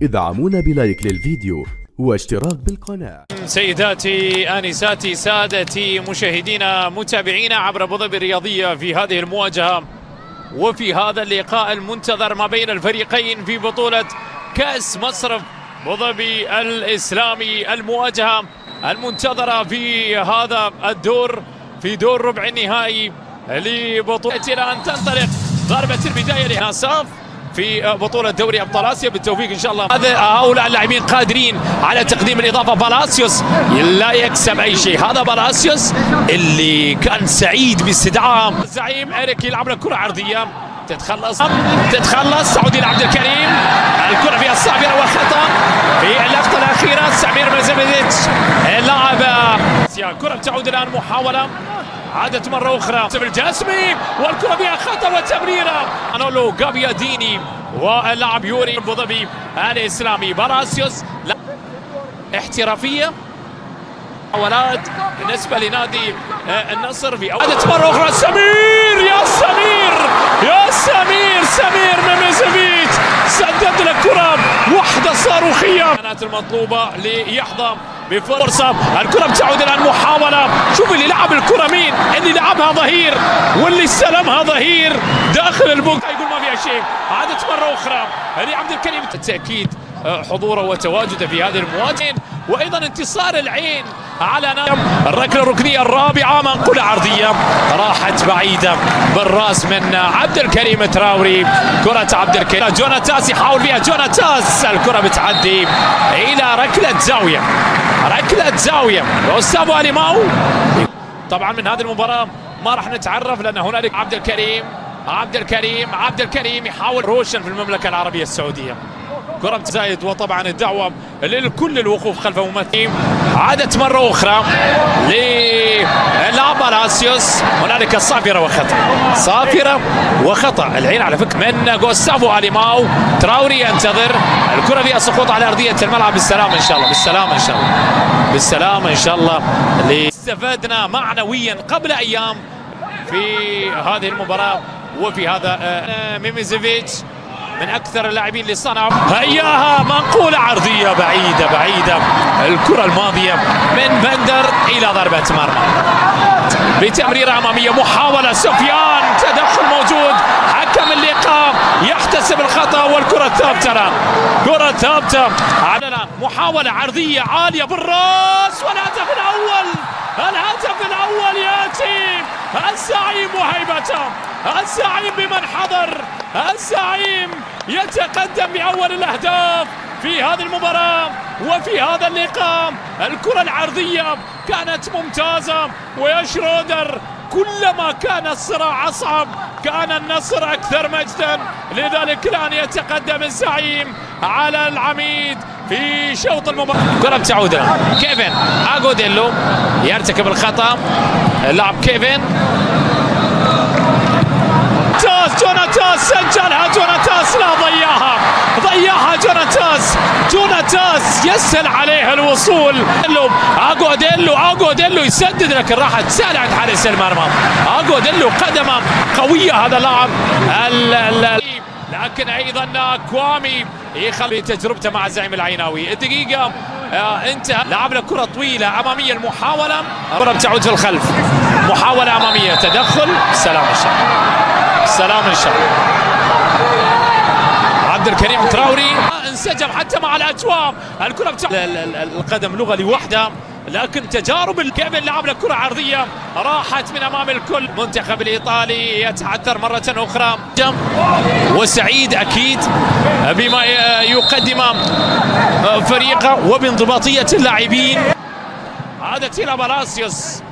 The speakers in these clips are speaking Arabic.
ادعمونا بلايك للفيديو واشتراك بالقناة. سيداتي آنساتي سادتي مشاهدينا متابعينا عبر أبو ظبي الرياضية في هذه المواجهة وفي هذا اللقاء المنتظر ما بين الفريقين في بطولة كأس مصرف أبو ظبي الإسلامي، المواجهة المنتظرة في هذا الدور، في دور ربع النهائي لبطولة. إلى أن تنطلق ضربة البداية لناصاف في بطولة دوري أبطال آسيا. بالتوفيق إن شاء الله. هؤلاء اللاعبين قادرين على تقديم الإضافة. بالاسيوس لا يكسب أي شيء، هذا بالاسيوس اللي كان سعيد باستدعاء الزعيم إريك. يلعب له كرة عرضية تتخلص سعودي عبد الكريم، الكرة فيها الصافرة وخطأ في اللقطة الأخيرة. سمير مزميديتش اللاعب، كرة تعود الآن، محاولة عادت مرة أخرى الجاسمي والكرة فيها خطأ وتمريرة. أنولو غابياديني واللاعب يوري أبو ظبي الإسلامي. بالاسيوس احترافية محاولات بالنسبة لنادي النصر في عادت مرة أخرى. سمير يا سمير ميميزيفيتش سدد له كرة واحدة صاروخية كانت المطلوبة ليحظى بفرصة. الكرة بتعود الآن، محاولة. شوف اللي لعب الكرة مين، اللي لعبها ظهير واللي استلمها ظهير داخل البوكس، يقول ما فيها شيء. عادت مرة أخرى لعبد الكريم، بالتأكيد حضوره وتواجده في هذه المواجهة، وأيضا انتصار العين على الركلة الركنية الرابعة. منقولة عرضية راحت بعيدة بالراس من عبد الكريم تراوري. كرة عبد الكريم، جوناتاس يحاول فيها، جوناتاس الكرة بتعدي إلى ركلة زاوية وأستاذ أليماو. طبعا من هذه المباراة ما راح نتعرف لأن هنالك عبد الكريم يحاول روشن في المملكة العربية السعودية. كرة زايد، وطبعا الدعوة للكل الوقوف خلف ممثلين. عادت مرة أخرى للاعب بالاسيوس، هنالك صافرة وخطأ. العين على فكرة من غوستافو أليماو. تراوري ينتظر، الكرة فيها سقوط على أرضية الملعب. بالسلامة إن شاء الله. استفدنا معنويا قبل أيام في هذه المباراة وفي هذا ميميزيفيتش من أكثر اللاعبين اللي صنعوا. هياها منقولة عرضية بعيدة. الكرة الماضية من بندر إلى ضربة مرمى بتمريرة أمامية. محاولة سفيان، تدخل موجود، حكم اللقاء يحتسب الخطأ والكرة ثابتة. على محاولة عرضية عالية بالراس، والهدف الأول يأتي. الزعيم وهيبته، الزعيم بمن حضر، الزعيم يتقدم بأول الأهداف في هذه المباراة وفي هذا اللقاء. الكرة العرضية كانت ممتازة، ويا شرودر كلما كان الصراع أصعب كان النصر أكثر مجدا. لذلك الآن يتقدم الزعيم على العميد في شوط المباراة. كرة بتعود الآن، كيفن أغوديلو يرتكب الخطأ. اللاعب كيفن جوناتاس سجلها، جوناتاس لا ضيعها جوناتاس يسهل عليه الوصول. أغوديلو يسدد، لكن راحت سالعة حارس المرمى. أغوديلو قدمه قوية هذا اللاعب، لكن ايضا كوامي يخلي تجربته مع الزعيم العيناوي. الدقيقة انتهى، لعب له كرة طويلة أمامية. المحاولة، كرة بتعود في الخلف، محاولة أمامية، تدخل. سلام إن شاء الله. عبد الكريم تراوري انسجم حتى مع الأجواء. الكرة القدم لغة لوحدها، لكن تجارب كيفن لعب له كرة عرضية راحت من أمام الكل. المنتخب الإيطالي يتعثر مرة أخرى، وسعيد أكيد بما يقدم فريقه وبانضباطية اللاعبين. عادت إلى بالاسيوس،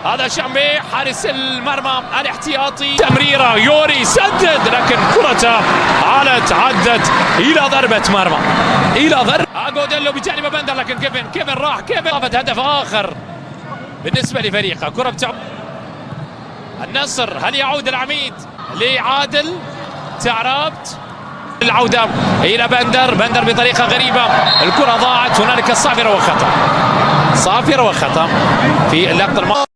هذا شامبي حارس المرمى الاحتياطي. تمريرة يوري سدد، لكن كرته عدت إلى ضربة مرمى، أغوديلو بجانب بندر، لكن كيفن راح. أضافت هدف آخر بالنسبة لفريقه. كرة بتعود النصر، هل يعود العميد لعادل تعرابت؟ العودة إلى بندر بطريقة غريبة، الكرة ضاعت. هنالك صافرة وخطأ في اللقطة الماضية.